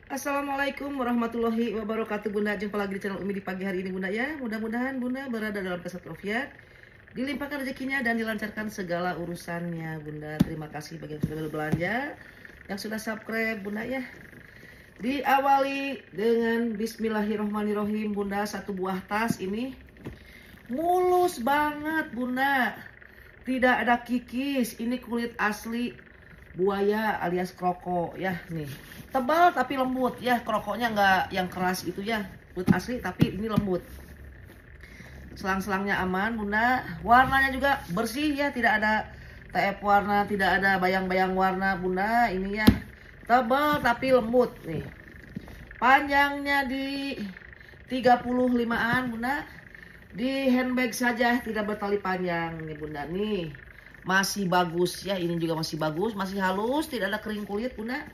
Assalamualaikum warahmatullahi wabarakatuh Bunda. Jumpa lagi di channel Umi di pagi hari ini Bunda ya. Mudah-mudahan Bunda berada dalam kesehatan walafiat, dilimpahkan rezekinya dan dilancarkan segala urusannya Bunda. Terima kasih bagi yang sudah berbelanja, yang sudah subscribe Bunda ya. Diawali dengan Bismillahirrohmanirrohim Bunda. Satu buah tas ini mulus banget Bunda, tidak ada kikis. Ini kulit asli buaya alias kroko ya nih, tebal tapi lembut ya, krokoknya nggak yang keras itu ya, kulit asli tapi ini lembut. Selang-selangnya aman Bunda, warnanya juga bersih ya, tidak ada TF warna, tidak ada bayang-bayang warna Bunda. Ini ya tebal tapi lembut nih, panjangnya di 35an Bunda, di handbag saja, tidak bertali panjang nih Bunda. Nih masih bagus ya, ini juga masih bagus, masih halus, tidak ada kering kulit Bunda.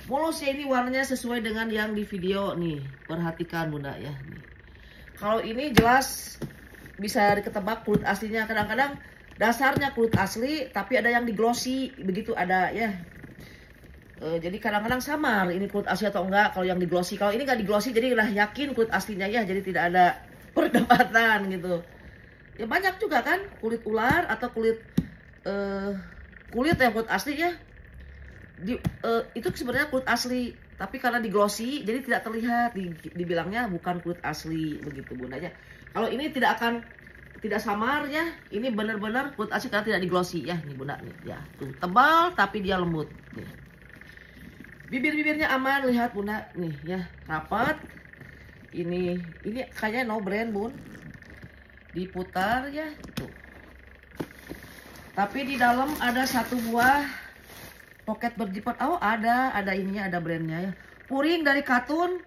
Mulus ya, ini warnanya sesuai dengan yang di video nih, perhatikan Bunda ya nih. Kalau ini jelas bisa diketebak kulit aslinya. Kadang-kadang dasarnya kulit asli tapi ada yang di glossy begitu, ada ya. Jadi kadang-kadang samar ini kulit asli atau enggak kalau yang di glossy. Kalau ini nggak di glossy jadi udah yakin kulit aslinya ya, jadi tidak ada perdebatan gitu. Ya banyak juga kan kulit ular atau kulit yang kulit asli ya, itu sebenarnya kulit asli tapi karena di glossy jadi tidak terlihat, dibilangnya bukan kulit asli begitu Bunda ya. Kalau ini tidak samar ya, ini benar-benar kulit asli karena tidak di glossy ya nih Bunda nih ya, tuh tebal tapi dia lembut nih. Bibir-bibirnya aman, lihat Bunda nih ya, rapat. Ini kayaknya no brand Bun, diputar ya tuh. Tapi di dalam ada satu buah pocket berjipat. Oh ada ininya, ada brandnya ya. Puring dari Katun,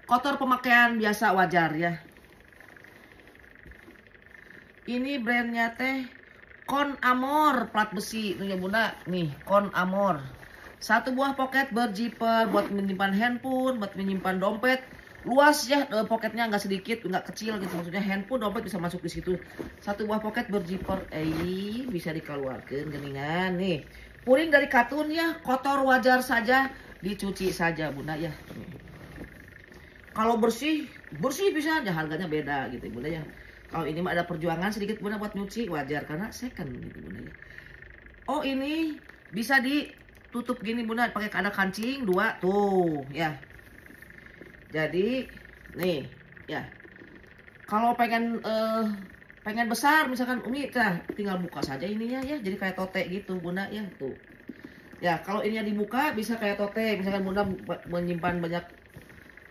kotor pemakaian biasa wajar ya. Ini brandnya teh Con Amor, plat besi nih ya Bunda. Nih Con Amor, satu buah pocket berjiper buat menyimpan handphone, buat menyimpan dompet. Luas ya, poketnya nggak sedikit, nggak kecil gitu, maksudnya handphone dompet bisa masuk di situ. Satu buah poket berjiper, bisa dikeluarkan geningan nih. Puring dari Katun ya, kotor wajar saja, dicuci saja Bunda ya. Kalau bersih bisa aja, harganya beda gitu Bunda ya. Kalau ini mah ada perjuangan sedikit Bunda buat nyuci, wajar karena second gitu Bunda ya. Oh ini bisa ditutup gini Bunda, pakai ada kancing dua tuh ya. Jadi nih ya, kalau pengen besar misalkan Umi tinggal buka saja ininya ya, jadi kayak tote gitu Bunda ya tuh. Ya kalau ininya dibuka bisa kayak tote, misalkan Bunda menyimpan banyak,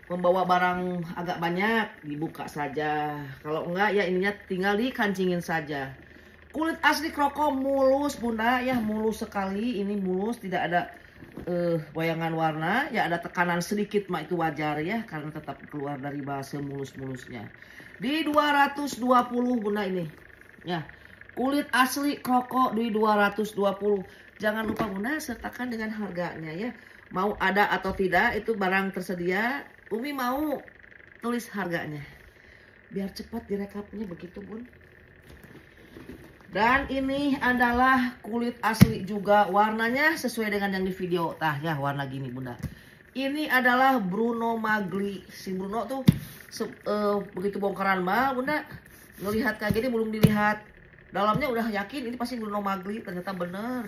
membawa barang agak banyak, dibuka saja. Kalau enggak ya ininya tinggal dikancingin saja. Kulit asli kroko mulus Bunda ya, mulus sekali, ini mulus, tidak ada bayangan warna ya, ada tekanan sedikit mah itu wajar ya, karena tetap keluar dari bahasa mulus-mulusnya. Di 220 Bunda ini ya, kulit asli kroko di 220. Jangan lupa Bunda sertakan dengan harganya ya, mau ada atau tidak itu barang tersedia, Umi mau tulis harganya biar cepat direkapnya begitu Bun. Dan ini adalah kulit asli juga, warnanya sesuai dengan yang di video. Tah ya, warna gini Bunda. Ini adalah Bruno Magli. Si Bruno tuh begitu bongkaran mah Bunda, ngelihat kayak gini belum dilihat dalamnya udah yakin ini pasti Bruno Magli, ternyata bener.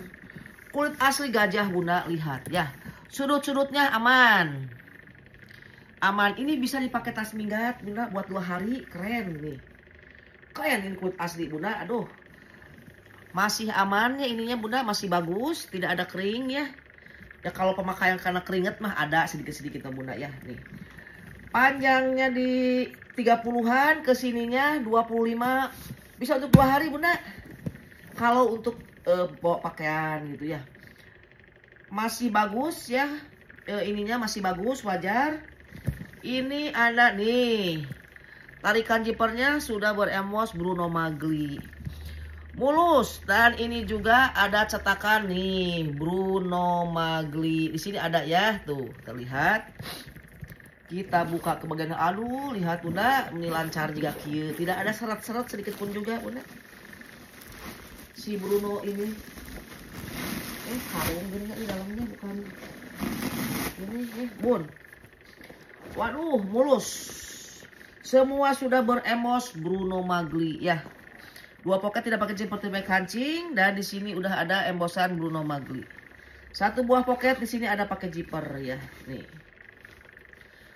Kulit asli gajah Bunda, lihat ya. Sudut-sudutnya aman. Aman, ini bisa dipakai tas minggat Bunda buat 2 hari, keren nih. Keren ini kulit asli Bunda, aduh. Masih amannya ininya Bunda, masih bagus, tidak ada kering ya. Ya kalau pemakaian karena keringet mah ada sedikit-sedikit Bunda ya nih. Panjangnya di 30-an, kesininya 25, bisa untuk 2 hari Bunda. Kalau untuk bawa pakaian gitu ya. Masih bagus ya, ininya masih bagus, wajar. Ini ada nih, tarikan jipernya sudah beremos Bruno Magli. Mulus, dan ini juga ada cetakan nih Bruno Magli. Di sini ada ya, tuh terlihat. Kita buka ke bagian, aduh lihat Bunda, ini lancar juga kieu, tidak ada seret-seret sedikit pun juga Bunda. Si Bruno ini karung gini di dalamnya, bukan ini ya. nih bun. Waduh, mulus. Semua sudah beremos Bruno Magli ya. Dua pocket tidak pakai zipper tipe kancing, dan di sini udah ada embosan Bruno Magli. Satu buah pocket di sini ada pakai zipper ya. Nih.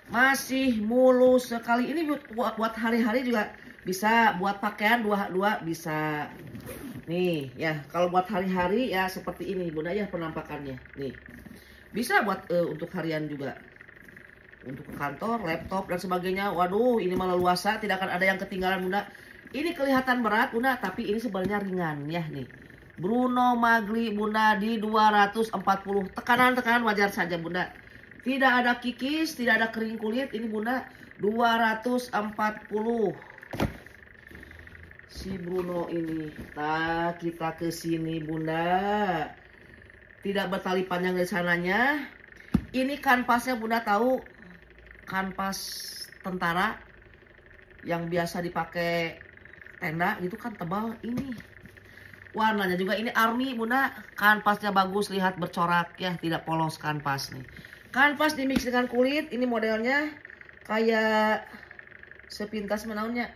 Masih mulus sekali. Ini buat hari-hari juga bisa, buat pakaian dua bisa. Nih ya, kalau buat hari-hari ya seperti ini bunda ya penampakannya. Nih. Bisa buat untuk harian juga. Untuk ke kantor, laptop dan sebagainya. Waduh, ini malah luasa, tidak akan ada yang ketinggalan bunda. Ini kelihatan berat bunda, tapi ini sebenarnya ringan ya nih. Bruno Magli bunda di 240. Tekanan-tekanan wajar saja bunda. Tidak ada kikis, tidak ada kering kulit. Ini bunda 240. Si Bruno ini. Nah, kita ke sini bunda. Tidak bertali panjang dari sananya. Ini kanvasnya bunda tahu, kanvas tentara yang biasa dipakai tenda gitu kan, tebal. Ini warnanya juga ini army bunda. Kanvasnya bagus, lihat bercorak ya, tidak polos kanvas nih. Kanvas dimix dengan kulit. Ini modelnya kayak sepintas menaunnya,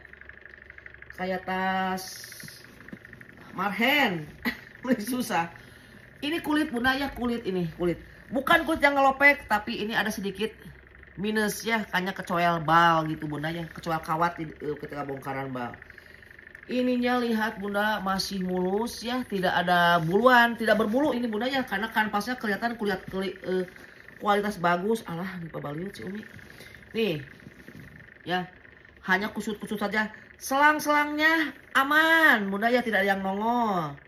kayak tas marhen. Susah. Ini kulit bunda ya, kulit ini kulit. Bukan kulit yang ngelopek, tapi ini ada sedikit minus ya, kayaknya kecoel bal gitu bunda ya, kecoel kawat ketika bongkaran bal. Ininya lihat bunda masih mulus ya, tidak ada buluan, tidak berbulu ini bunda ya, karena kanvasnya kelihatan kualitas bagus. Alah, lupa baliut si Umi. Nih ya, hanya kusut-kusut saja. Selang-selangnya aman bunda ya, tidak ada yang nongol.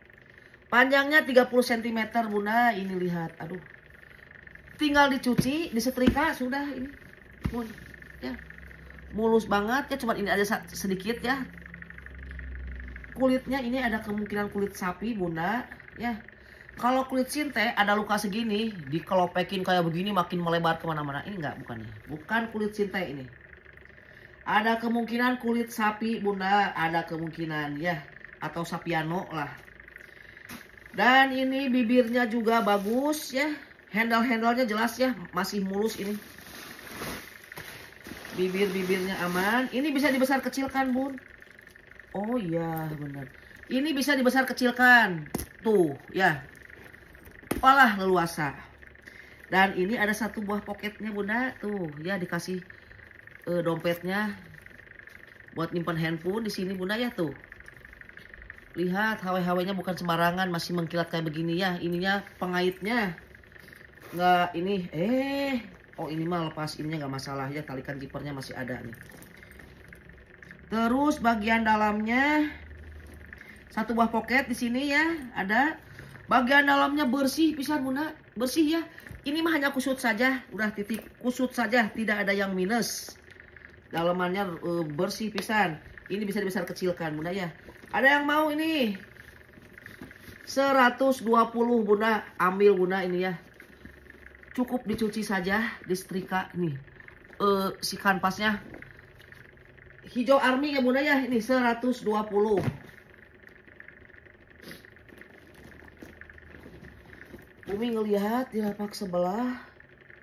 Panjangnya 30 cm bunda. Ini lihat, aduh. Tinggal dicuci, disetrika sudah ini. Bun, ya. Mulus banget ya, cuma ini ada sedikit ya. Kulitnya ini ada kemungkinan kulit sapi bunda ya. Kalau kulit sinte ada luka segini, dikelopekin kayak begini makin melebar kemana-mana. Ini enggak, bukannya. Bukan kulit sinte ini. Ada kemungkinan kulit sapi bunda, ada kemungkinan ya. Atau sapiano lah. Dan ini bibirnya juga bagus ya. Handle-handlenya jelas ya. Masih mulus ini. Bibir-bibirnya aman. Ini bisa dibesar kecilkan bun. Oh iya benar. Ini bisa dibesar kecilkan. Tuh ya. Walah leluasa. Dan ini ada satu buah poketnya bunda. Tuh ya, dikasih dompetnya. Buat nyimpan handphone di sini bunda ya tuh. Lihat HW-HW-nya bukan sembarangan, masih mengkilat kayak begini ya. Ininya pengaitnya nggak ini. Oh ini mah lepas ininya nggak masalah ya, talikan zippernya masih ada nih. Terus bagian dalamnya satu buah poket di sini ya ada. Bagian dalamnya bersih pisan bunda, bersih ya. Ini mah hanya kusut saja, udah titik kusut saja, tidak ada yang minus. Dalamannya bersih pisan. Ini bisa dibesar kecilkan bunda ya. Ada yang mau ini 120 bunda, ambil bunda ini ya. Cukup dicuci saja, disetrika nih. Si kanvasnya hijau army ya bunda ya, ini 120. Umi ngelihat di lapak sebelah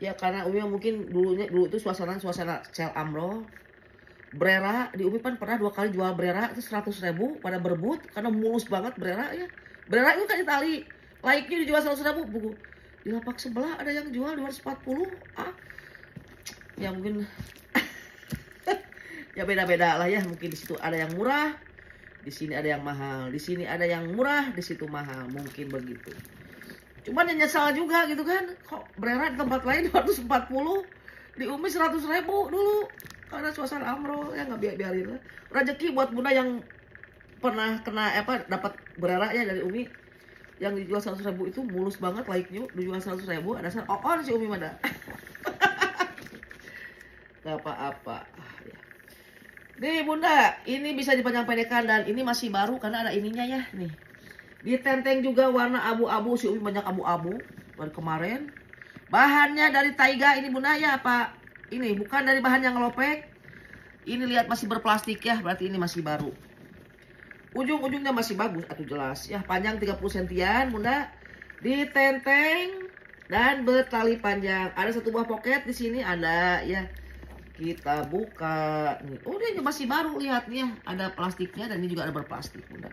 ya, karena Umi mungkin dulu itu suasana sel amro. Brera di Umi kan pernah 2 kali jual brera itu 100.000 pada berebut karena mulus banget brera ya. Brera itu kan Itali, laiknya dijual 100.000 buku. Di lapak sebelah ada yang jual 240. Ya mungkin ya beda-beda lah ya, mungkin di situ ada yang murah, di sini ada yang mahal, di sini ada yang murah, di situ mahal, mungkin begitu. Cuman yang nyesal juga gitu kan, kok brera di tempat lain 240, di Umi 100.000 dulu. Karena suasana amro ya, nggak biarin lah. Rezeki buat bunda yang pernah kena dapat brera ya dari Umi yang dijual 100.000 itu mulus banget, laiknya dijual 100.000 ada on si Umi mana. Gak apa-apa ya. Nih bunda, ini bisa dipanjang pendekkan dan ini masih baru karena ada ininya ya nih. Ditenteng juga warna abu-abu, si Umi banyak abu-abu dari kemarin. Bahannya dari Taiga ini bunda ya, apa ini bukan dari bahan yang ngelopek. Ini lihat masih berplastik ya, berarti ini masih baru. Ujung-ujungnya masih bagus, atau jelas ya. Panjang 30 sentian bunda. Ditenteng dan bertali panjang. Ada satu buah pocket di sini ada ya. Kita buka nih. Oh, dia masih baru, lihat nih ya. Ada plastiknya dan ini juga ada berplastik, Bunda.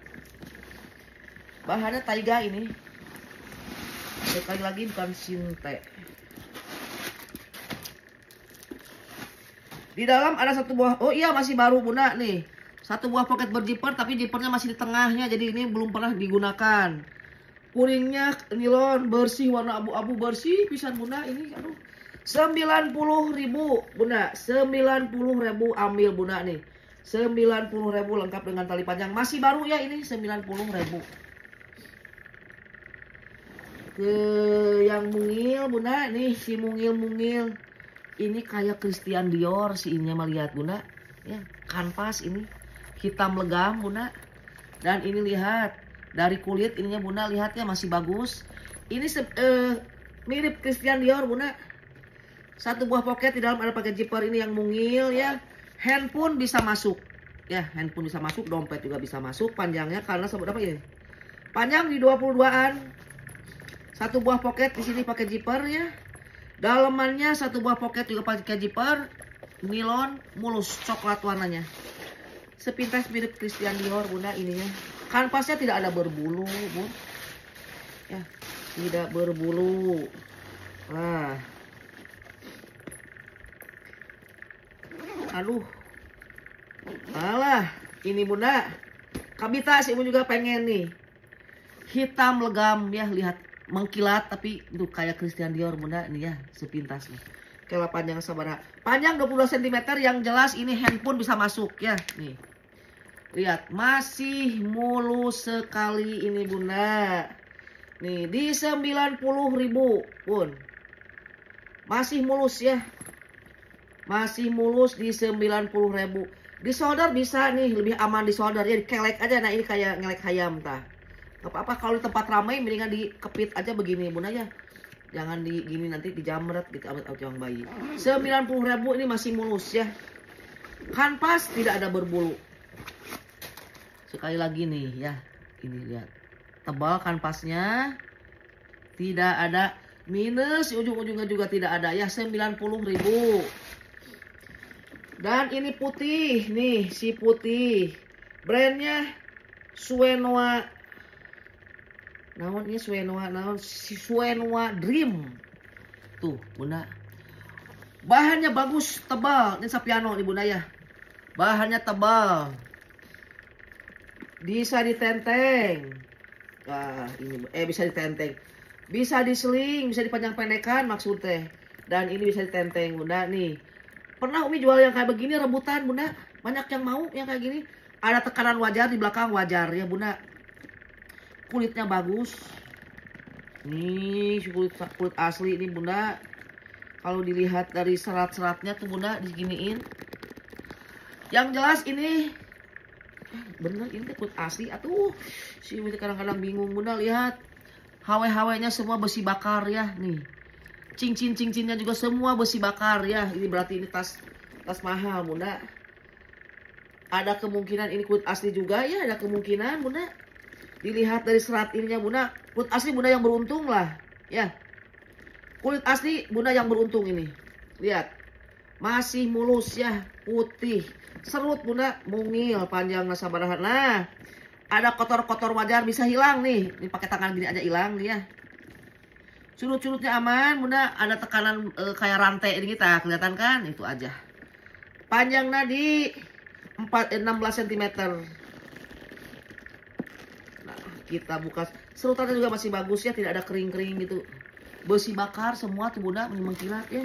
Bahannya taiga ini. Sekali lagi bukan sinte. Di dalam ada satu buah, oh iya masih baru, Bunda nih. Satu buah pocket berzipper tapi zippernya masih di tengahnya, jadi ini belum pernah digunakan. Kuningnya nilon bersih, warna abu-abu bersih pisan, Bunda. Ini aduh 90.000 Bunda, 90.000 ambil, Bunda nih. 90.000 lengkap dengan tali panjang. Masih baru ya ini 90.000. Ke yang mungil, Bunda, nih si mungil-mungil. Ini kayak Christian Dior si ininya, melihat, Bunda. Ya, kanvas ini hitam legam, Bunda. Dan ini lihat dari kulit ininya, Bunda, lihat ya masih bagus. Ini mirip Christian Dior, Bunda. Satu buah pocket, di dalam ada pakai zipper ini yang mungil ya. Handphone bisa masuk. Ya, handphone bisa masuk, dompet juga bisa masuk. Panjangnya karena seberapa ini? Panjang di 22-an. Satu buah pocket di sini pakai zipper ya. Dalamannya satu buah pocket juga pakai zipper. Nilon mulus coklat warnanya. Sepintas mirip Christian Dior, Bunda, ininya. Kanvasnya tidak ada berbulu, Bun. Ya, tidak berbulu. Nah. Aduh, alah, ini Bunda, Kabita sih juga pengen nih, hitam legam ya, lihat mengkilat tapi itu kayak Christian Dior, Bunda, ini ya sepintas nih. Kayak panjang sabara, panjang 22 cm yang jelas ini handphone bisa masuk ya, nih. Lihat masih mulus sekali ini, Bunda. Nih di 90.000 pun masih mulus ya. Masih mulus di 90.000. Di solder bisa nih, lebih aman di solder ya, dikelek aja. Nah ini kayak ngelek ayam tah. Gak apa-apa kalau di tempat ramai mendingan dikepit aja begini, Bunda ya. Jangan di gini nanti dijamret gitu amit yang bayi. 90.000 ini masih mulus ya. Kanvas tidak ada berbulu. Sekali lagi nih ya. Ini lihat. Tebal kanvasnya. Tidak ada minus, ujung-ujungnya juga tidak ada ya, 90.000. Dan ini putih nih, si putih. Brandnya Suenoa. Naon ini Suenoa, naon si Suenoa Dream. Tuh, Bunda. Bahannya bagus, tebal. Ini Sapiano nih, Bunda ya. Bahannya tebal. Bisa ditenteng. Nah, ini bisa ditenteng. Bisa diseling, bisa dipanjang pendekan maksudnya. Dan ini bisa ditenteng, Bunda nih. Pernah Umi jual yang kayak begini rebutan, Bunda. Banyak yang mau yang kayak gini. Ada tekanan wajar di belakang, wajar ya, Bunda. Kulitnya bagus. Nih kulit asli ini, Bunda. Kalau dilihat dari serat-seratnya tuh, Bunda, diginiin. Yang jelas ini bener ini kulit asli. Atuh, si Umi kadang-kadang bingung, Bunda. Lihat hawe-hawenya semua besi bakar ya, nih. Cincin-cincinnya juga semua besi bakar ya. Ini berarti ini tas mahal, Bunda. Ada kemungkinan ini kulit asli juga ya, ada kemungkinan, Bunda. Dilihat dari serat ininya, Bunda. Kulit asli Bunda yang beruntung lah, ya. Kulit asli Bunda yang beruntung ini. Lihat. Masih mulus ya, putih. Serut, Bunda, mungil, panjang sabaraha. Nah, ada kotor-kotor wajar bisa hilang nih. Ini pakai tangan gini aja hilang nih ya. Surut-surutnya aman, Bunda. Ada tekanan kayak rantai ini kita kelihatan kan? Itu aja. Panjangnya di 16 cm. Nah, kita buka. Serutannya juga masih bagus ya, tidak ada kering-kering gitu. Besi bakar semua tuh, Bunda, mengkilat ya.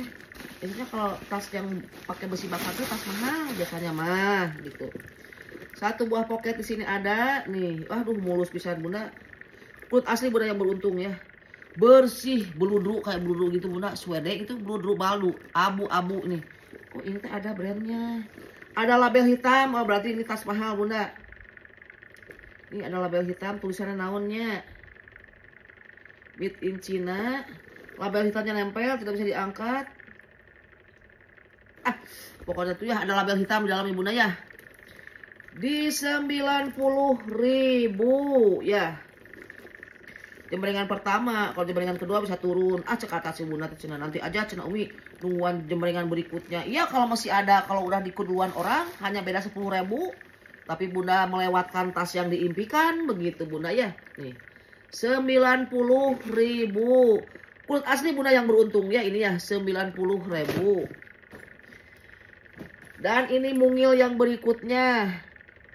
Biasanya kalau tas yang pakai besi bakar tuh tas mahal biasanya mah gitu. Satu buah pocket di sini ada nih. Aduh, mulus pisan, Bunda. Kulit asli Bunda yang beruntung ya. Bersih, beludru kayak beludru gitu, Bunda. Swede itu beludru baldu, abu-abu nih. Oh, ini tuh ada brandnya. Ada label hitam, oh berarti ini tas mahal, Bunda. Ini ada label hitam, tulisannya naonnya. Made in China. Label hitamnya nempel, tidak bisa diangkat. Pokoknya tuh ya ada label hitam di dalamnya, Bunda ya. Di 90.000 ya. jembrengan pertama. Kalau jembrengan kedua bisa turun. Cek atas si Bunda cina nanti aja cina Umi nungguan jembrengan berikutnya. Iya kalau masih ada, kalau udah dikuduan orang hanya beda 10.000. Tapi Bunda melewatkan tas yang diimpikan begitu Bunda ya. Nih 90.000. Kulit asli Bunda yang beruntung ya ini ya 90.000. Dan ini mungil yang berikutnya.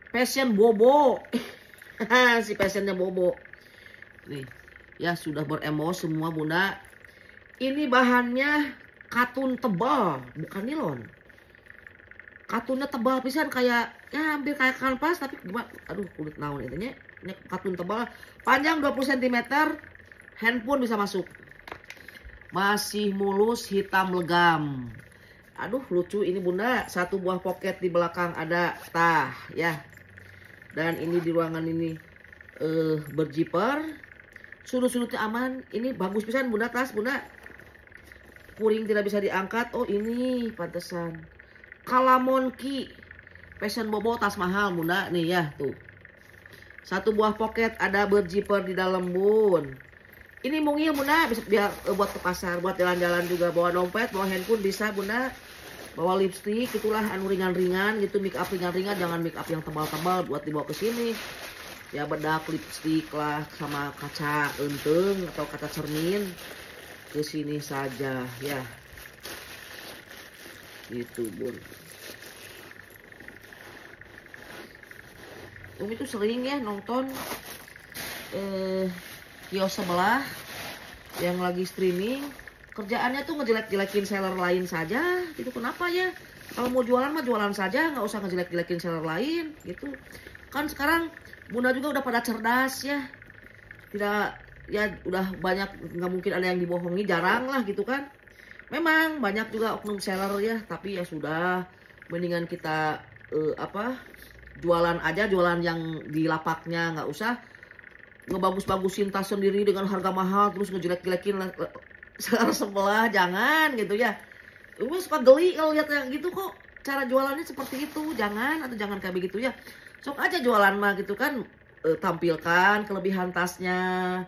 Passion Bobo. Si passionnya Bobo. Nih, ya sudah beremos semua Bunda. Ini bahannya katun tebal, bukan nilon. Katunnya tebal pisan kayak ya hampir kayak kanvas tapi aduh kulit naon itunya. Ini katun tebal, panjang 20 cm. Handphone bisa masuk. Masih mulus hitam legam. Aduh lucu ini Bunda, satu buah pocket di belakang ada tah ya. Dan ini di ruangan ini berjiper. Sudut-sudutnya aman. Ini bagus pisan Bunda tas Bunda. Puring tidak bisa diangkat. Oh ini pantesan. Kalamonki. Passion Bobo tas mahal Bunda. Nih ya tuh. Satu buah pocket ada berjiper di dalam Bun. Ini mungil Bunda. Bisa biar buat ke pasar. Buat jalan-jalan juga. Bawa dompet, bawa handphone bisa Bunda. Bawa lipstick. Itulah anu ringan-ringan gitu. Make up ringan-ringan. Jangan make up yang tebal-tebal buat dibawa ke sini. Ya bedak lipstick lah sama kaca enteng atau kaca cermin ke sini saja ya. Gitu Bun. Umi tuh sering ya nonton kios sebelah yang lagi streaming. Kerjaannya tuh ngejelek-jelekin seller lain saja gitu. Kenapa ya? Kalau mau jualan mah jualan saja, nggak usah ngejelek-jelekin seller lain gitu. Kan sekarang Bunda juga udah pada cerdas ya. Tidak ya udah banyak, nggak mungkin ada yang dibohongi, jarang lah gitu kan. Memang banyak juga oknum seller ya, tapi ya sudah mendingan kita jualan aja, jualan yang di lapaknya, nggak usah ngebagus-bagusin tas sendiri dengan harga mahal terus ngejelek-jelekin seller sebelah, jangan gitu ya. Gue suka geli kalau lihat yang gitu kok cara jualannya seperti itu, jangan kayak begitu ya. Sok aja jualan mah gitu kan, tampilkan kelebihan tasnya,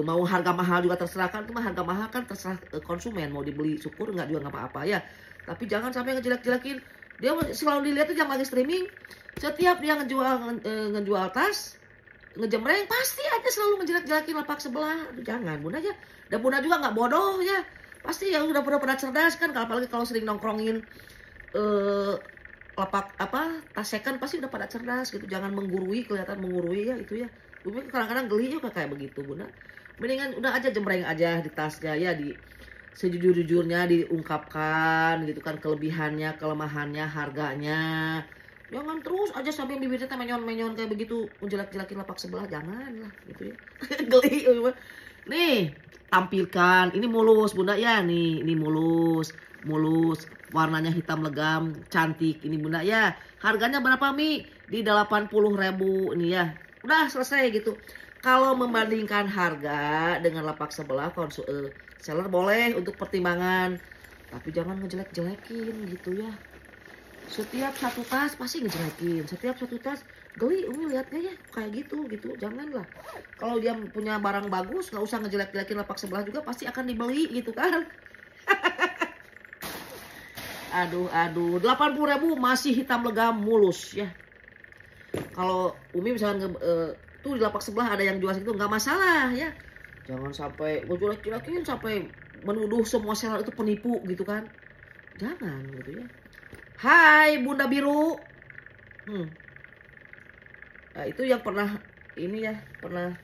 mau harga mahal juga terserah kan, itu mah harga mahal kan terserah konsumen mau dibeli syukur nggak juga nggak apa-apa ya. Tapi jangan sampai ngejelek-jelekin. Dia selalu dilihat tuh yang lagi streaming, setiap dia ngejual tas, ngejemreng pasti aja selalu ngejelek-jelekin lapak sebelah. Aduh, jangan Bunda aja. Dan Bunda juga nggak bodoh ya, pasti ya udah pada cerdas kan, apalagi kalau sering nongkrongin lapak tas second pasti udah pada cerdas gitu. Jangan menggurui, kelihatan menggurui ya itu ya. Umi kadang-kadang geli juga kayak begitu Bunda. Mendingan udah aja jembreng aja di tasnya ya, di sejujur-jujurnya diungkapkan gitu kan, kelebihannya, kelemahannya, harganya. Jangan terus aja sampai bibirnya menyon-menyon kayak begitu, menjelek-jelekin lapak sebelah, jangan lah gitu ya. Geli. Nih, tampilkan. Ini mulus Bunda ya, nih, ini mulus. Warnanya hitam legam, cantik ini Bunda ya. Harganya berapa Mi? Di 80.000 ini ya. Udah selesai gitu. Kalau membandingkan harga dengan lapak sebelah, seller boleh untuk pertimbangan. Tapi jangan ngejelek-jelekin gitu ya. Setiap satu tas pasti ngejelekin. Setiap satu tas geli Umi lihatnya ya kayak gitu. Janganlah. Kalau dia punya barang bagus, nggak usah ngejelek-jelekin lapak sebelah juga, pasti akan dibeli gitu kan. Aduh, 80.000 masih hitam legam mulus ya. Kalau Umi misalnya tuh di lapak sebelah ada yang jual segitu nggak masalah ya. Jangan sampai ngejelek-jelekin sampai menuduh semua seller itu penipu gitu kan. Jangan gitu ya. Hai Bunda Biru. Nah, itu yang pernah ini ya, pernah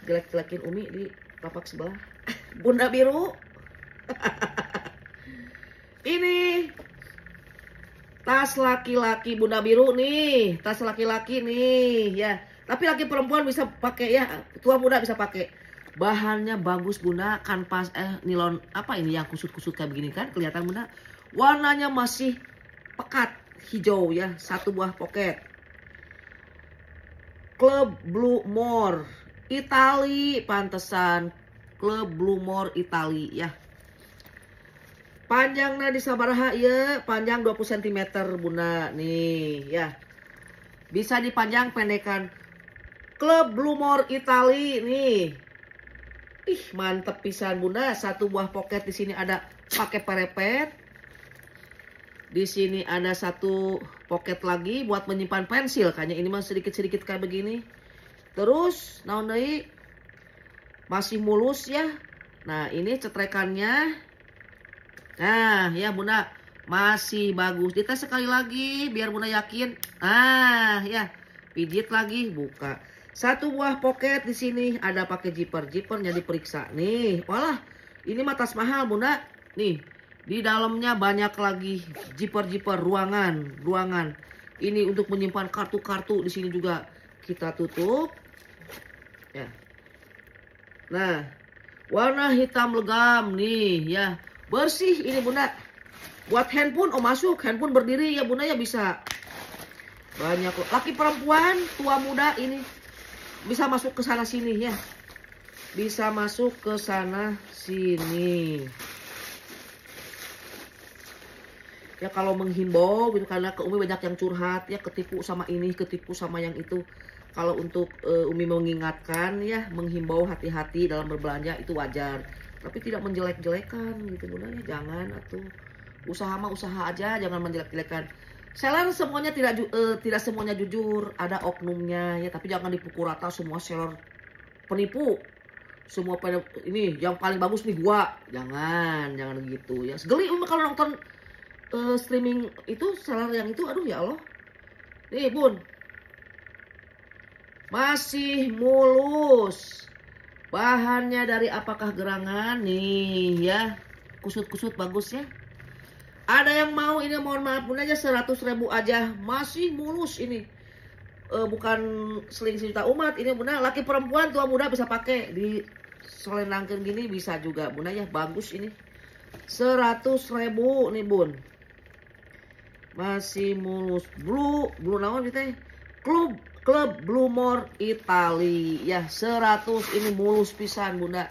jelek-jelekin Umi di lapak sebelah. Bunda Biru. Ini tas laki-laki Bunda Biru nih, tas laki-laki nih ya. Tapi laki perempuan bisa pakai ya, tua muda bisa pakai. Bahannya bagus Bunda, kanvas nilon apa ini yang kusut-kusut kayak begini kan, kelihatan Bunda. Warnanya masih pekat hijau ya, satu buah pocket. Club Blue More Itali, pantesan Club Blue More Itali ya. Panjangnya di sabaraha ya, panjang 20 cm Bunda nih ya. Bisa dipanjang pendekan. Club Blue More Itali nih. Ih, mantep pisan Bunda. Satu buah pocket di sini ada pakai perepet. Di sini ada satu pocket lagi buat menyimpan pensil. Kayaknya ini mah sedikit-sedikit kayak begini. Terus, naon deui? Masih mulus ya. Nah, ini cetrekannya. Nah, ya Bunda, masih bagus. Dites sekali lagi biar Bunda yakin. Ah, ya. Pijit lagi, buka. Satu buah pocket di sini ada pakai zipper. Zippernya diperiksa. Nih, walah, ini mah tas mahal Bunda. Nih, di dalamnya banyak lagi zipper ruangan. Ini untuk menyimpan kartu-kartu di sini juga kita tutup. Ya. Nah, warna hitam legam nih ya. Bersih ini Bunda. Buat handphone masuk, handphone berdiri ya Bunda ya bisa. Banyak laki perempuan, tua muda ini bisa masuk ke sana sini ya. Bisa masuk ke sana sini. Ya kalau menghimbau gitu karena ke Umi banyak yang curhat ya, ketipu sama ini, ketipu sama yang itu. Kalau untuk Umi mengingatkan ya, menghimbau hati-hati dalam berbelanja itu wajar. Tapi tidak menjelek-jelekan gitu Bunda ya, jangan atuh. Usaha mah usaha aja, jangan menjelek-jelekan. Seller semuanya tidak semuanya jujur, ada oknumnya ya, tapi jangan dipukul rata semua seller penipu. Semua pada ini yang paling bagus nih gua. Jangan gitu ya. Segeli kalau nonton streaming itu seller yang itu, aduh ya Allah. Nih Bun. Masih mulus. Bahannya dari apakah gerangan nih ya. Kusut-kusut bagus ya. Ada yang mau ini, mohon maaf Bunda aja 100.000 aja. Masih mulus ini. Bukan seling sejuta umat ini Bunda. Laki perempuan tua muda bisa pakai. Di selendangkan gini bisa juga Bunda ya. Bagus ini. 100.000 nih Bun. Masih mulus. Blue naon gitu. Klub Blue More Italy ya. 100 ini mulus pisan Bunda.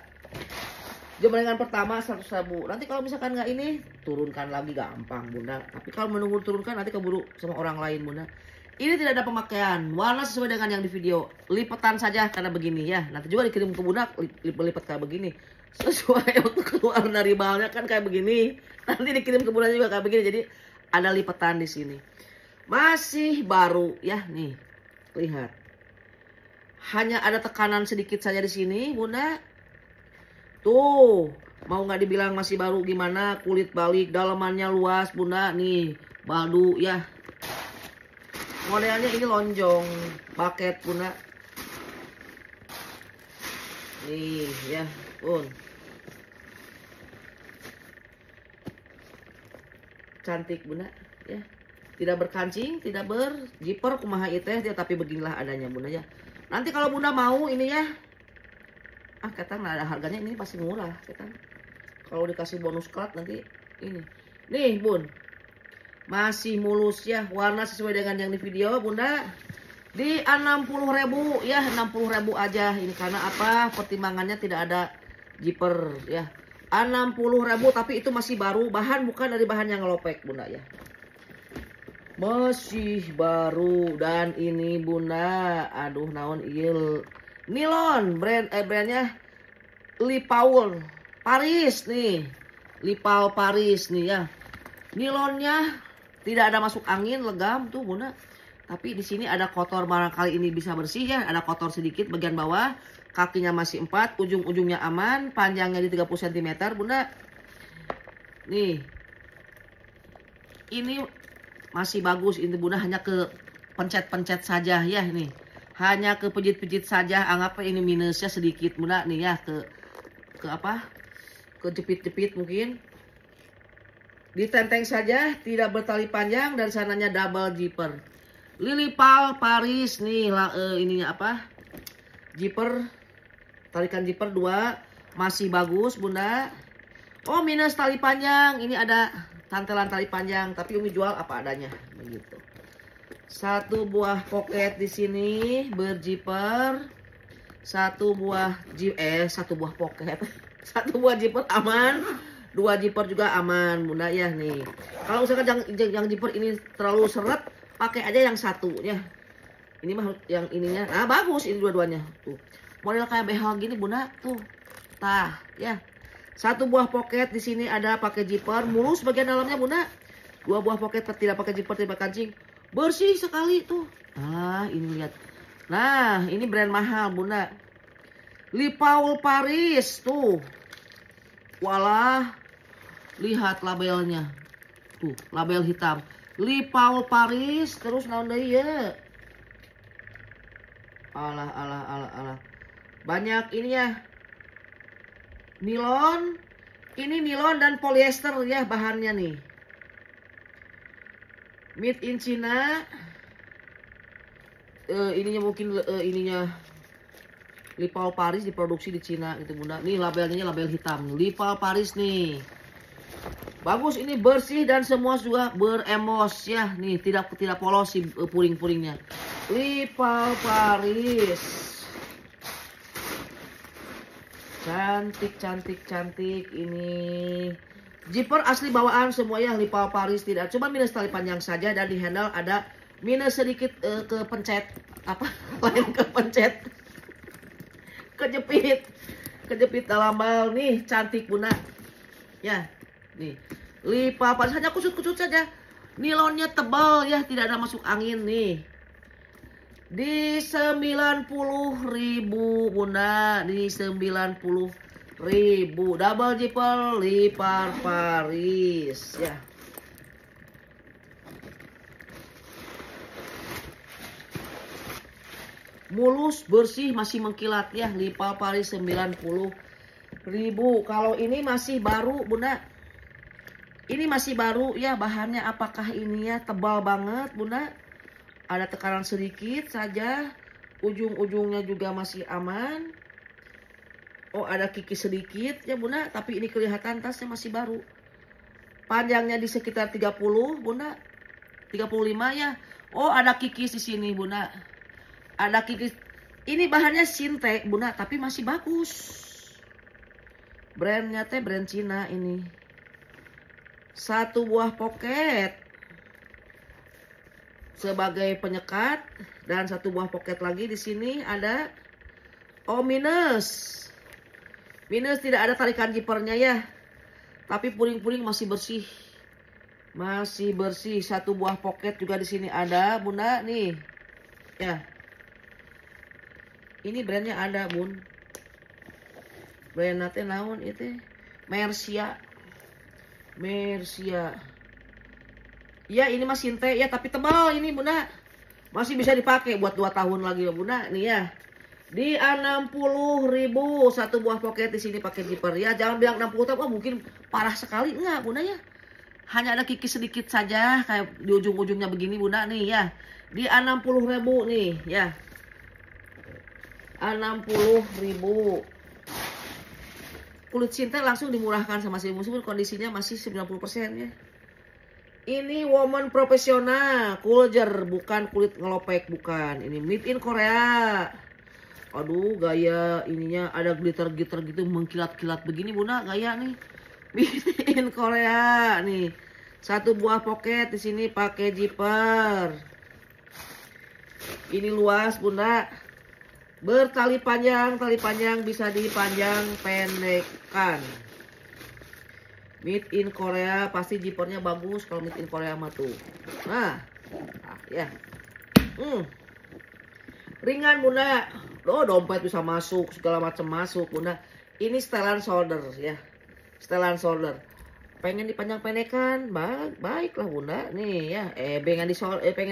Jemlengan pertama 100.000. Nanti kalau misalkan nggak ini, turunkan lagi gampang Bunda. Tapi kalau menunggu turunkan nanti keburu sama orang lain Bunda. Ini tidak ada pemakaian. Warna sesuai dengan yang di video. Lipatan saja karena begini ya. Nanti juga dikirim ke Bunda lipat kayak begini. Sesuai untuk keluar dari balnya kan kayak begini. Nanti dikirim ke Bunda juga kayak begini. Jadi ada lipatan di sini. Masih baru ya nih. Lihat. Hanya ada tekanan sedikit saja di sini Bunda. Tuh, mau nggak dibilang masih baru gimana, kulit balik, dalamannya luas Bunda, nih, badu ya. Modelnya ini lonjong, paket Bunda. Nih ya, Bun. Cantik Bunda, ya. Tidak berkancing, tidak berzipper, kumaha iteh, tapi beginilah adanya Bunda ya. Nanti kalau Bunda mau ini ya. Kata nggak ada harganya, ini pasti murah kata. Kalau dikasih bonus card nanti ini. Nih Bun. Masih mulus ya, warna sesuai dengan yang di video Bunda. Di 60.000 ya, 60.000 aja. Ini karena apa? Pertimbangannya tidak ada zipper ya. 60.000 tapi itu masih baru, bahan bukan dari bahan yang ngelopek Bunda ya. Masih baru dan ini Bunda, aduh naon ieu. Nilon brandnya Lipaul Paris nih. Lipaul Paris nih ya. Nilonnya tidak ada masuk angin, legam tuh Bunda. Tapi di sini ada kotor, barangkali ini bisa bersih ya. Ada kotor sedikit bagian bawah. Kakinya masih 4, ujung-ujungnya aman, panjangnya di 30 cm Bunda. Nih. Ini masih bagus ini Bunda, hanya ke pencet-pencet saja ya nih. Hanya ke pijit-pijit saja, anggap ini minusnya sedikit Bunda nih ya, ke apa? Ke jepit-jepit mungkin. Ditenteng saja, tidak bertali panjang dan sananya double zipper. Lipaul Paris nih ininya apa? Zipper, tarikan zipper 2, masih bagus Bunda. Oh, minus tali panjang, ini ada tantelan tali panjang, tapi Umi jual apa adanya begitu. Satu buah pocket di sini berzipper. Satu buah pocket. Satu buah zipper aman. 2 zipper juga aman Bunda ya nih. Kalau misalkan yang zipper ini terlalu seret, pakai aja yang satu ya. Ini mah yang ininya. Nah, bagus ini dua-duanya. Tuh. Model kayak behel gini Bunda tuh. Tah, ya. Satu buah pocket di sini ada pakai zipper, mulus bagian dalamnya Bunda. Dua buah pocket tidak pakai zipper, tidak kancing. Bersih sekali tuh. Nah, ini lihat. Nah, ini brand mahal Bunda. Lee Paul Paris tuh. Walah, lihat labelnya. Tuh, label hitam. Lee Paul Paris terus naon deui ya. Alah. Banyak ini ya. Nilon. Ini nilon dan polyester ya bahannya nih. Made in China. Ininya mungkin ininya Lee Paul Paris diproduksi di Cina gitu Bunda. Nih labelnya label hitam. Lee Paul Paris nih. Bagus, ini bersih dan semua juga beremos ya. Nih tidak polos si puring-puringnya. Lee Paul Paris. Cantik ini. Zipper asli bawaan semua ya Lee Paul Paris, tidak cuma minus tali panjang saja, dan di handle ada minus sedikit kepencet apa lain kepencet kejepit dalam bal nih. Cantik Bunda ya. Nih Lee Paul Paris hanya kusut saja, nilonnya tebal ya, tidak ada masuk angin nih. Di 90.000 Bunda, di 90.000 double zipper Lee Paul Paris ya. Mulus, bersih, masih mengkilat ya. Lee Paul Paris 90.000. Kalau ini masih baru Bunda. Ini masih baru ya, bahannya apakah ini ya tebal banget Bunda. Ada tekanan sedikit saja, ujung-ujungnya juga masih aman. Oh, ada kikis sedikit ya Bunda, tapi ini kelihatan tasnya masih baru. Panjangnya di sekitar 30 Bunda, 35 ya. Oh, ada kikis di sini Bunda. Ada kikis. Ini bahannya Sinte Bunda, tapi masih bagus. Brandnya teh brand Cina ini. Satu buah pocket sebagai penyekat, dan satu buah pocket lagi di sini ada. Oh, minus tidak ada tarikan zippernya ya, tapi puring-puring masih bersih, Satu buah pocket juga di sini ada Bunda nih ya. Ini brandnya ada Bun, brand nate naon itu Mercia ya. Ini mah Sinte ya, tapi tebal ini Bunda, masih bisa dipakai buat 2 tahun lagi ya Bunda nih ya. Di 60.000 satu buah pocket di sini pakai zipper ya. Jangan bilang 60 tahun, oh mungkin parah sekali, enggak Bunda ya. Hanya ada kikis sedikit saja kayak di ujung-ujungnya begini Bunda nih ya. Di 60.000 nih ya. 60.000. Kulit Sinte langsung dimurahkan sama si musuh, kondisinya masih 90% ya. Ini woman profesional, Kulger, bukan kulit ngelopek, bukan. Ini made in Korea. Aduh, gaya ininya ada glitter-glitter gitu, mengkilat-kilat begini Bunda, gaya nih. Made in Korea nih. Satu buah pocket di sini pakai zipper. Ini luas Bunda. Bertali panjang, tali panjang bisa dipanjang pendekkan. Made in Korea, pasti zippernya bagus kalau made in Korea mah tuh. Nah ya. Ringan Bunda. Oh, dompet bisa masuk, segala macam masuk Bunda. Ini setelan shoulder ya. Setelan shoulder. Pengen dipanjang pendekan, baiklah Bunda. Nih ya, pengen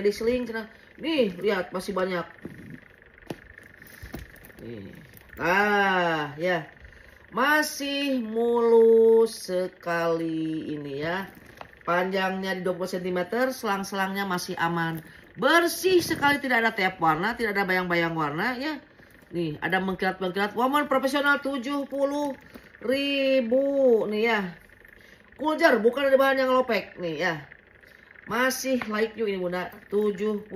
diseling cenah. Nih, lihat masih banyak. Nih. Ah, ya. Masih mulus sekali ini ya. Panjangnya di 20 cm, selang-selangnya masih aman. Bersih sekali, tidak ada tiap warna, tidak ada bayang-bayang warna ya. Nih, ada mengkilat-mengkilat. Woman profesional 70.000 nih ya. Kulger, bukan ada bahan yang lopek nih ya. Masih like you ini Bunda, 70.000.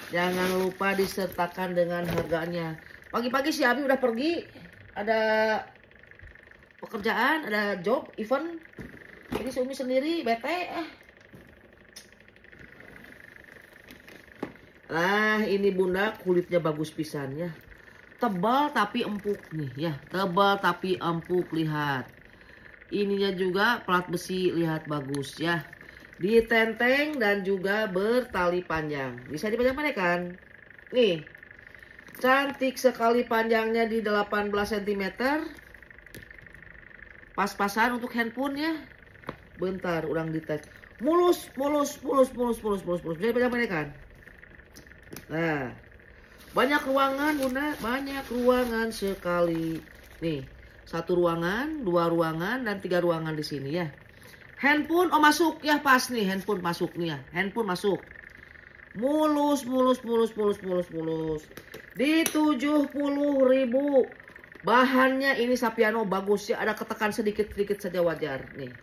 Jangan lupa disertakan dengan harganya. Pagi-pagi si Abi udah pergi, ada pekerjaan, ada job, event. Ini si Umi sendiri, bete. Nah, ini Bunda kulitnya bagus pisannya. tebal tapi empuk nih ya, tebal tapi empuk, lihat. Ininya juga plat besi, lihat bagus ya. Ditenteng dan juga bertali panjang. Bisa dipanjang-panjangkan. Nih. Cantik sekali panjangnya di 18 cm. Pas-pasan untuk handphone ya. Bentar, orang dites. Mulus. Bisa dipanjang-panjangkan. Nah. Banyak ruangan Bunda, banyak ruangan sekali. Nih, 1 ruangan, 2 ruangan, dan 3 ruangan di sini ya. Handphone, oh masuk ya, pas nih, handphone masuk nih ya. Handphone masuk. Mulus. Di 70.000. Bahannya ini Sapiano bagus ya, ada ketekan sedikit-sedikit saja wajar nih.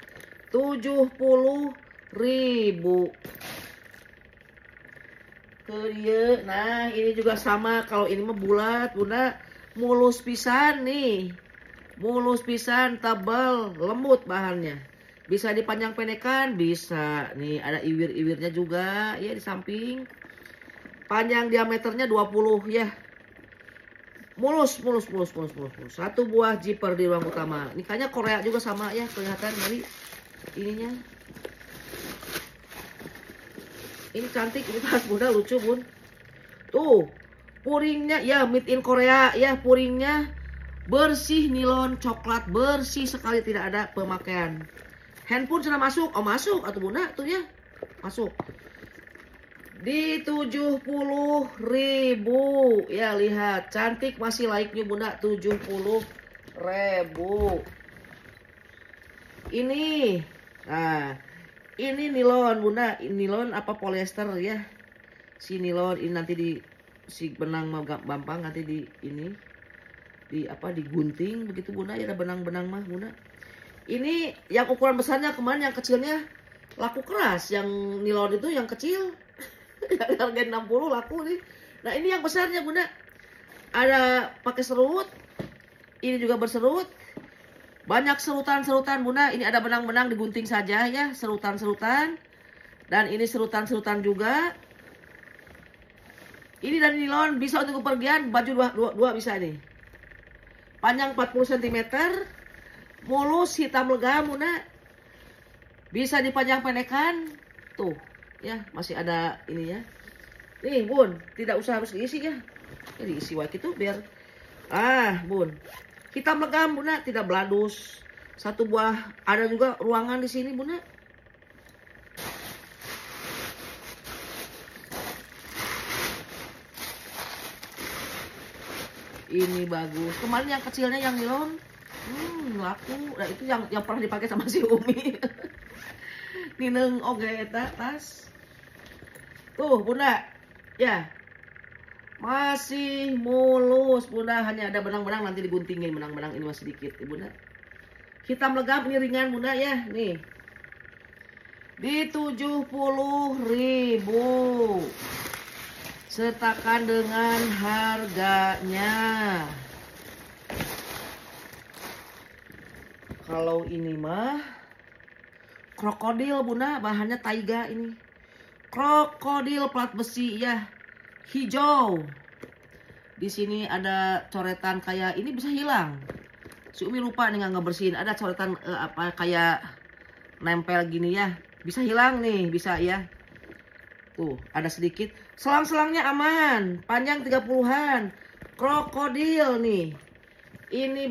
70.000. Nah ini juga sama, kalau ini mah bulat Bunda, mulus pisan nih, mulus pisan, tebal, lembut bahannya. Bisa dipanjang pendekan, bisa nih, ada iwir-iwirnya juga ya di samping. Panjang diameternya 20 ya, mulus. 1 buah zipper di ruang utama. Ini kayaknya Korea juga sama ya, kelihatan dari ininya. Ini cantik, ini tas Bunda, lucu Bun. Tuh, puringnya ya made in Korea ya, puringnya bersih, nilon coklat, bersih sekali, tidak ada pemakaian. Handphone sudah masuk, oh masuk atau Bunda tuh ya, masuk. Di 70.000 ya, lihat cantik, masih like-nya Bunda, 70.000. Ini, nah. Ini nilon Bunda, nilon apa polyester ya. Si nilon ini nanti di si benang gampang nanti di ini di apa digunting begitu Bunda ya, ada benang-benang mah Bunda. Ini yang ukuran besarnya, kemarin yang kecilnya laku keras, yang nilon itu yang kecil yang harga 60 laku nih. Nah, ini yang besarnya Bunda. Ada pakai serut. Ini juga berserut. Banyak serutan-serutan Bunda. Ini ada benang-benang, digunting saja ya, serutan-serutan. Dan ini serutan-serutan juga. Ini dari nilon, bisa untuk kepergian, baju dua bisa nih. Panjang 40 cm. Mulus, hitam legam Bunda. Bisa dipanjang pendekan. Tuh ya, masih ada ini ya. Nih Bun, tidak usah harus diisi ya. Ya diisi wae gitu biar Bun. Hitam legam Bunda, tidak beladus. 1 buah, ada juga ruangan di sini Bunda. Ini bagus. Kemarin yang kecilnya yang nilon, laku. Nah itu yang pernah dipakai sama si Umi. Nineng oge eta tas. Tuh Bunda, ya. Masih mulus Bunda, hanya ada benang-benang nanti diguntingin, benang-benang ini masih dikit Bunda. Hitam legam, ini ringan Bunda ya, nih. Di 70.000. Sertakan dengan harganya. Kalau ini mah krokodil Bunda, bahannya taiga ini. Krokodil plat besi ya. Hijau. Di sini ada coretan kayak ini, bisa hilang. Si Umi lupa nih nggak ngebersihin. Ada coretan apa kayak nempel gini ya. Bisa hilang nih, bisa ya. Tuh, ada sedikit. Selang-selangnya aman. Panjang 30-an. Krokodil nih. Ini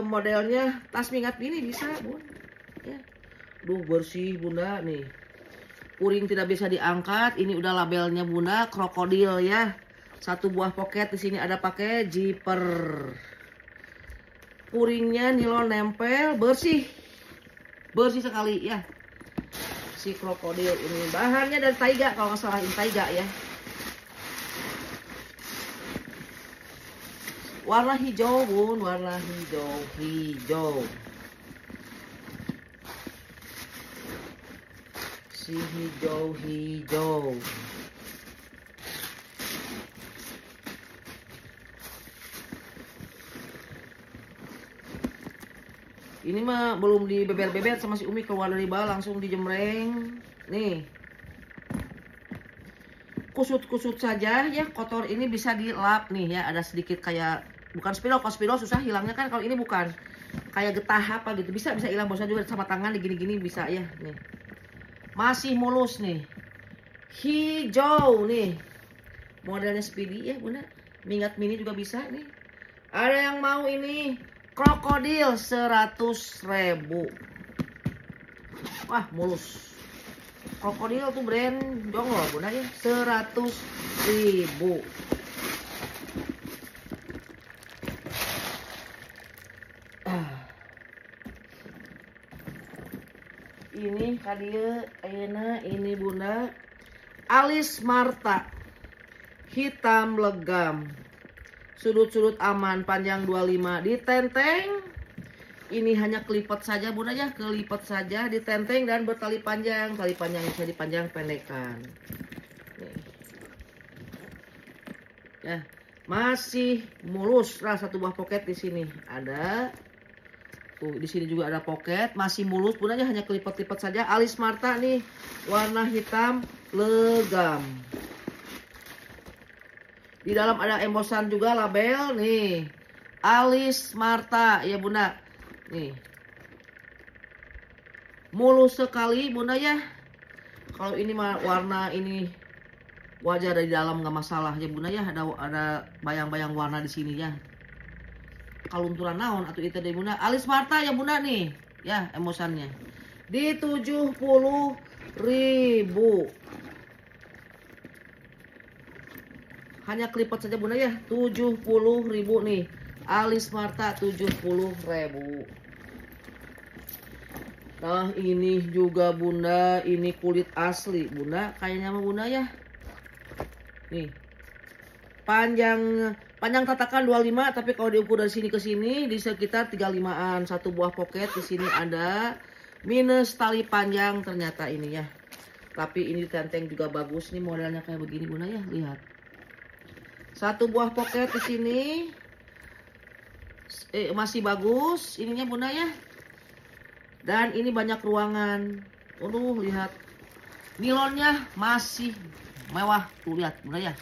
modelnya tas mingat ini bisa, Bun. Ya. Duh, bersih Bunda nih. Puring tidak bisa diangkat. Ini udah labelnya Bunda, krokodil ya. 1 buah pocket, di sini ada pakai zipper. Puringnya nilon nempel, bersih. Bersih sekali ya. Si krokodil ini bahannya dari taiga, kalau nggak salah ini taiga ya. Warna hijau Bun, warna hijau. Si hijau. Ini mah belum dibeber-beber sama si Umi, keluar dari bawah langsung dijemreng. Nih. Kusut-kusut saja ya, kotor ini bisa dilap nih ya, ada sedikit kayak bukan spidol. Kalau spidol susah hilangnya kan, kalau ini bukan. Kayak getah apa gitu. Bisa hilang bosan juga sama tangan gini-gini bisa ya. Nih. Masih mulus nih. Hijau nih. Modelnya Speedy ya Bunda. Mingat mini juga bisa nih. Ada yang mau ini krokodil 100.000. Wah, mulus. Krokodil tuh brand Jonglol Bunda ya. 100.000. Ini kadia ayeuna ini Bunda. Alis Marta. Hitam legam. Sudut-sudut aman, panjang 25, ditenteng. Ini hanya kelipat saja Bunda ya, kelipat saja, ditenteng dan bertali panjang. Tali panjang bisa dipanjang pendekan. Nih. Ya, masih mulus. Nah, satu buah pocket di sini ada. Tuh, di sini juga ada pocket, masih mulus Bunda ya, hanya kelipat-lipat saja. Alis Marta nih, warna hitam legam. Di dalam ada embosan juga label nih. Alis Marta ya Bunda. Nih. Mulus sekali Bunda ya. Kalau ini warna ini wajah dari dalam nggak masalah ya Bunda ya. Ada bayang-bayang warna di sini ya. Kalunturan naon atau itu dari Bunda. Alis Marta ya Bunda nih. Ya embosannya. Di 70.000. Hanya kelipat saja Bunda ya. 70.000 nih. Alis Marta 70.000. Nah ini juga Bunda. Ini kulit asli Bunda. Kayaknya mah Bunda ya. Nih. Panjang tatakan 25. Tapi kalau diukur dari sini ke sini. Di sekitar 35an. Satu buah pocket. Di sini ada. Minus tali panjang ternyata ini ya. Tapi ini tenteng juga bagus. Nih modelnya kayak begini Bunda ya. Lihat. Satu buah pocket di sini masih bagus ininya Bunda ya. Dan ini banyak ruangan. Lihat. Nilonnya masih mewah. Tuh lihat Bunda ya.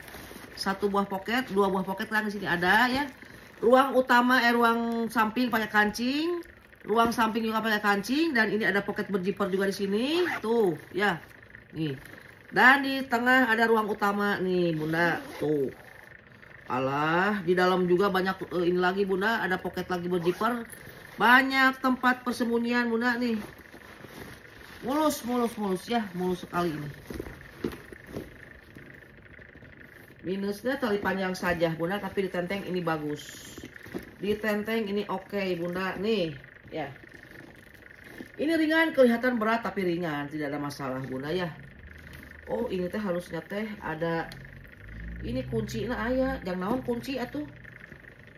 Satu buah pocket, dua buah pocket kan di sini ada ya. Ruang utama ruang samping pakai kancing. Ruang samping juga pakai kancing dan ini ada pocket berjiper juga di sini. Tuh ya. Nih. Dan di tengah ada ruang utama nih Bunda. Tuh. Alah, di dalam juga banyak ini lagi Bunda, ada pocket lagi berjiper. Banyak tempat persembunyian Bunda nih. Mulus ya, mulus sekali ini. Minusnya tali panjang saja Bunda, tapi ditenteng ini bagus. Ditenteng ini oke Bunda nih, ya. Ini ringan, kelihatan berat tapi ringan, tidak ada masalah Bunda ya. Oh, ini teh harusnya teh ada ini kunci nah ayah, jangan naon kunci atuh.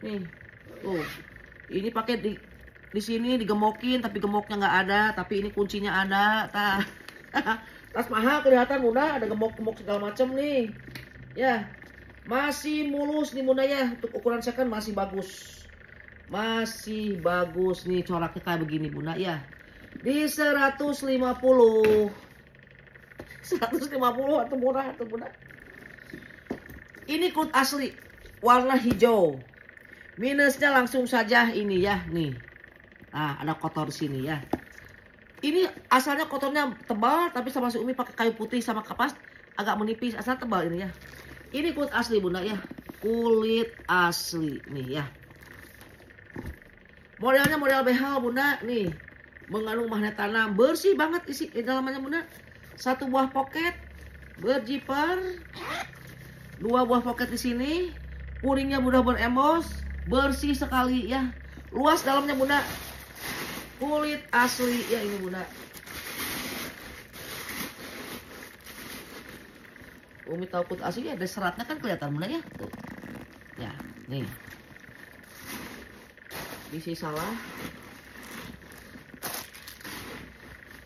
Nih. Tuh. Ini pakai di sini digemokin tapi gemoknya nggak ada, tapi ini kuncinya ada. Tah. Tas mahal kelihatan Bunda, ada gemok-gemok segala macam nih. Ya. Masih mulus nih Bunda ya. Untuk ukuran second masih bagus. Masih bagus nih, coraknya kayak begini Bunda ya. Di 150. 150 atau murah atau Bunda. Ini kulit asli, warna hijau. Minusnya langsung saja ini ya, nih. Nah, ada kotor di sini ya. Ini asalnya kotornya tebal, tapi sama si Umi pakai kayu putih sama kapas agak menipis. Asal tebal ini ya. Ini kulit asli Bunda ya, kulit asli nih ya. Modelnya model behel Bunda nih, mengandung magnet tanam, bersih banget isi dalamnya Bunda. Satu buah pocket berjiper. Dua buah pocket di sini, puringnya Bunda berembos, bersih sekali ya. Luas dalamnya Bunda. Kulit asli ya ini Bunda. Umi tahu kulit asli ya, ada seratnya kan kelihatan Bunda ya. Tuh. Ya, nih. Isi salah.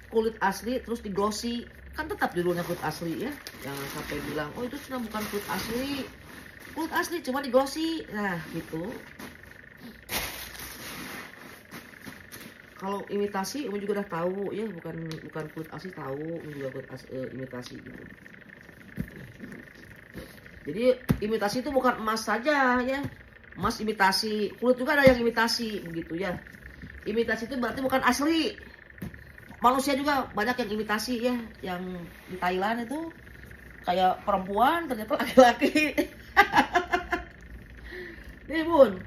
Kulit asli terus di glossy. Kan tetap judulnya kulit asli ya. Jangan sampai bilang, oh itu sudah bukan kulit asli. Kulit asli cuma di glossy. Nah gitu. Kalau imitasi Umi juga udah tahu ya, bukan kulit asli tahu, Umi juga kulit imitasi gitu. Jadi imitasi itu bukan emas saja ya. emas imitasi, kulit juga ada yang imitasi begitu ya. Imitasi itu berarti bukan asli. Manusia juga banyak yang imitasi ya, yang di Thailand itu kayak perempuan ternyata laki-laki. Nih bun,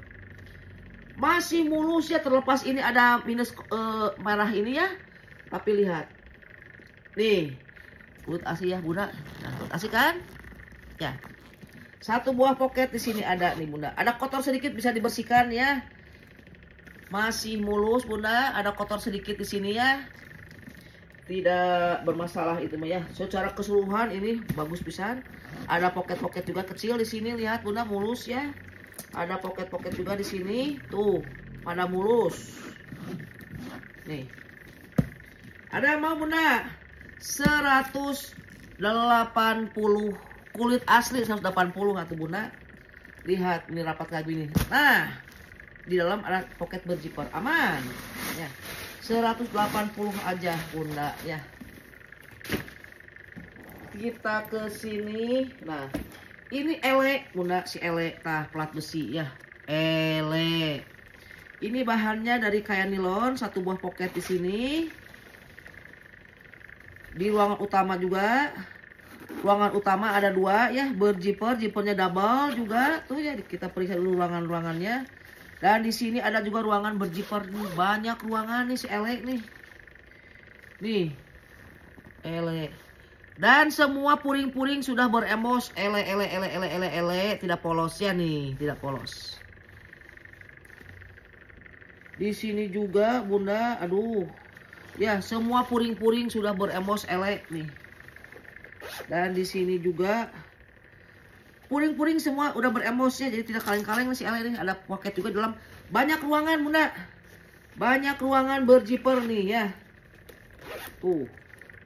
masih mulus ya, terlepas ini ada minus merah ini ya. Tapi lihat, nih kulit asli ya bunda, nah, kulit asli kan? Ya, satu buah pocket di sini ada nih bunda. Ada kotor sedikit bisa dibersihkan ya. Masih mulus bunda, ada kotor sedikit di sini ya. Tidak bermasalah itu mah ya. Secara keseluruhan ini bagus pisan. Ada pocket-pocket juga kecil di sini, lihat bunda, mulus ya. Ada pocket-pocket juga di sini, tuh pada mulus. Nih, ada yang mau bunda? 180 kulit asli 180 atau bunda. Lihat ini rapat kayak gini. Nah, di dalam ada pocket berzipper, aman ya. 180 aja bunda ya. Kita ke sini. Nah, ini ele bunda, si ele, nah plat besi ya, ele. Ini bahannya dari kain nilon, satu buah pocket di sini. Di ruangan utama juga. Ruangan utama ada dua ya, berzipper, zippernya double juga tuh ya. Kita periksa dulu ruangannya. Dan di sini ada juga ruangan berzipper nih, banyak ruangan nih si ele nih. Nih, ele. Dan semua puring-puring sudah beremos, ele, tidak polos ya nih, tidak polos. Di sini juga bunda, aduh, ya semua puring-puring sudah beremos ele nih. Dan di sini juga puring-puring semua udah beremos ya, jadi tidak kaleng-kaleng si ele nih. Ada pocket juga dalam, banyak ruangan bunda, banyak ruangan berzipper nih ya. Tuh,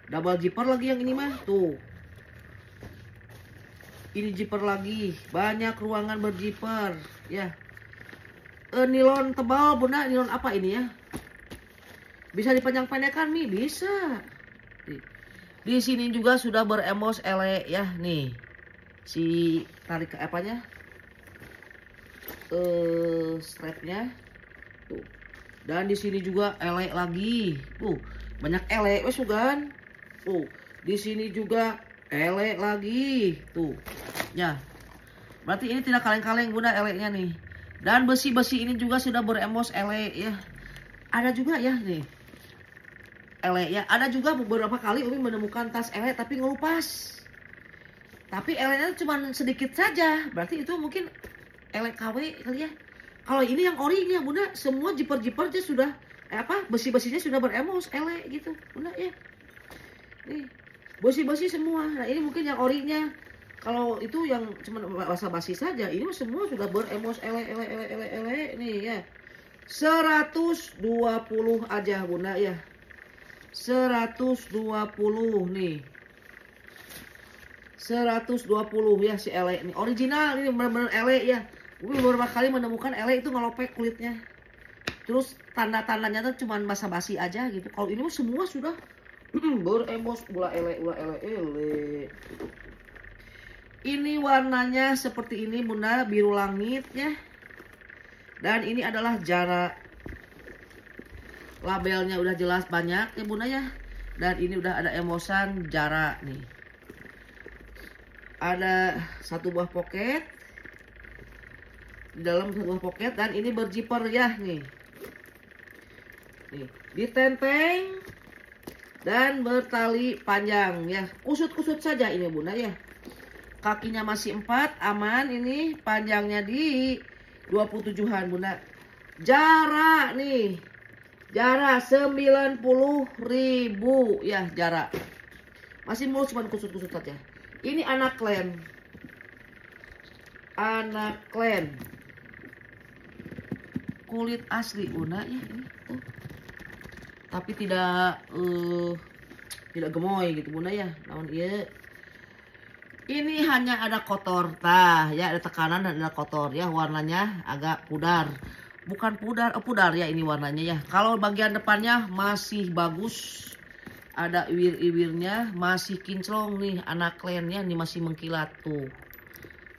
double zipper lagi yang ini mah, tuh. Ini zipper lagi, banyak ruangan berzipper ya. Nilon tebal bunda, nilon apa ini ya? Bisa dipanjang-pendekkan nih, bisa. Di sini juga sudah beremos ele ya nih. Si tarik ke apanya, strapnya tuh. Dan di sini juga ele lagi, tuh banyak ele wes sugan. Tuh di sini juga ele lagi tuh ya. Berarti ini tidak kaleng-kaleng bunda ele-nya nih. Dan besi-besi ini juga sudah beremos ele ya. Ada juga ya nih ele ya. Ada juga beberapa kali Umi menemukan tas ele tapi ngelupas. Tapi ele-nya cuma sedikit saja. Berarti itu mungkin ele KW kali ya. Kalau ini yang orinya bunda, semua zipper-zippernya sudah besi-besinya sudah beremos ele gitu bunda ya. Nih, besi-besi semua. Nah, ini mungkin yang orinya. Kalau itu yang cuma basa-basi saja, ini semua sudah beremos ele nih ya. 120 aja bunda ya. 120 nih. 120 ya si ele ini original, ini benar-benar ele ya. Gue beberapa kali menemukan ele itu ngelopek kulitnya, terus tanda-tandanya tuh cuman basa-basi aja gitu. Kalau ini semua sudah beremos ulah ele. Ini warnanya seperti ini bunda, biru langit ya. Dan ini adalah jarak, labelnya udah jelas banyak ya bunda ya. Dan ini udah ada emosan jarak nih. Ada satu buah pocket di dalam, satu buah pocket, dan ini berzipper ya nih. Nih, ditenteng dan bertali panjang ya. Kusut-kusut saja ini bunda ya. Kakinya masih 4, aman. Ini panjangnya di 27-an bunda. Jarak nih, jarak 90.000 ya jarak. Masih mulus, cuman kusut-kusut saja. Ini anak klen. Anak klen. Kulit asli bunda ya ini tuh. Tapi tidak gemoy gitu bunda ya. Namun iya. Ini hanya ada kotor tah ya, ada tekanan dan ada kotor ya. Warnanya agak pudar. Bukan pudar, pudar ya ini warnanya ya. Kalau bagian depannya masih bagus. Ada iwir-iwirnya, masih kinclong nih anak klennya, nih masih mengkilat tuh.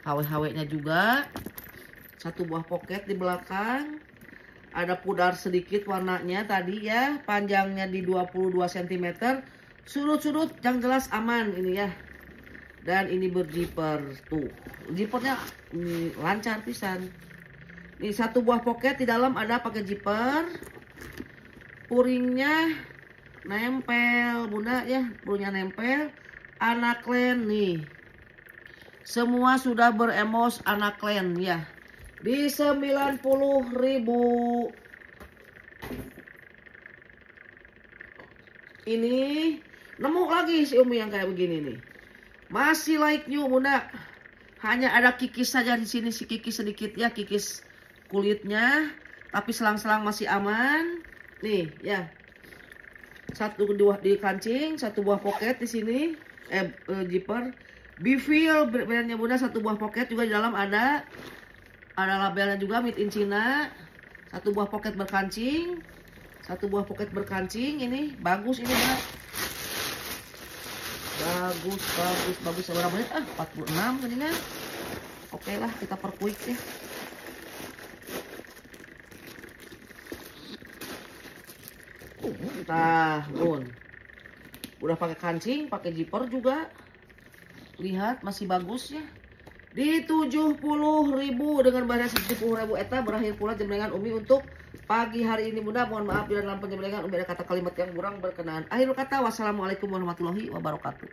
HW-HW-nya juga. Satu buah pocket di belakang. Ada pudar sedikit warnanya tadi ya. Panjangnya di 22 cm. Sudut-sudut yang jelas aman ini ya. Dan ini berzipper tuh. Zippernya lancar pisan. Ini satu buah pocket di dalam ada pakai zipper. Puringnya nempel bunda ya, puringnya nempel. Anaklen nih. Semua sudah beremos Anaklen ya. Di 90.000. Ini nemu lagi si Umi yang kayak begini nih. Masih like new bunda. Hanya ada kikis saja di sini, si kikis sedikit ya, kikis kulitnya. Tapi selang-selang masih aman. Nih ya. Satu dua di kancing, satu buah pocket di sini. Zipper. Bifil brandnya bunda, satu buah pocket juga di dalam ada labelnya juga made in China. Satu buah pocket berkancing. Satu buah pocket berkancing. Ini bagus ini bunda. Bagus. Berapa menit? 46 tadinya. Oke lah, kita perkuik ya. Nah, udah pakai kancing, pakai zipper juga. Lihat masih bagus ya. Di 70.000 dengan bayar 70.000 eta berakhir pula jemlengan Umi untuk pagi hari ini bunda. Mohon maaf bila dalam penjemlengan Umi ada kata kalimat yang kurang berkenan. Akhirul kata, wassalamualaikum warahmatullahi wabarakatuh.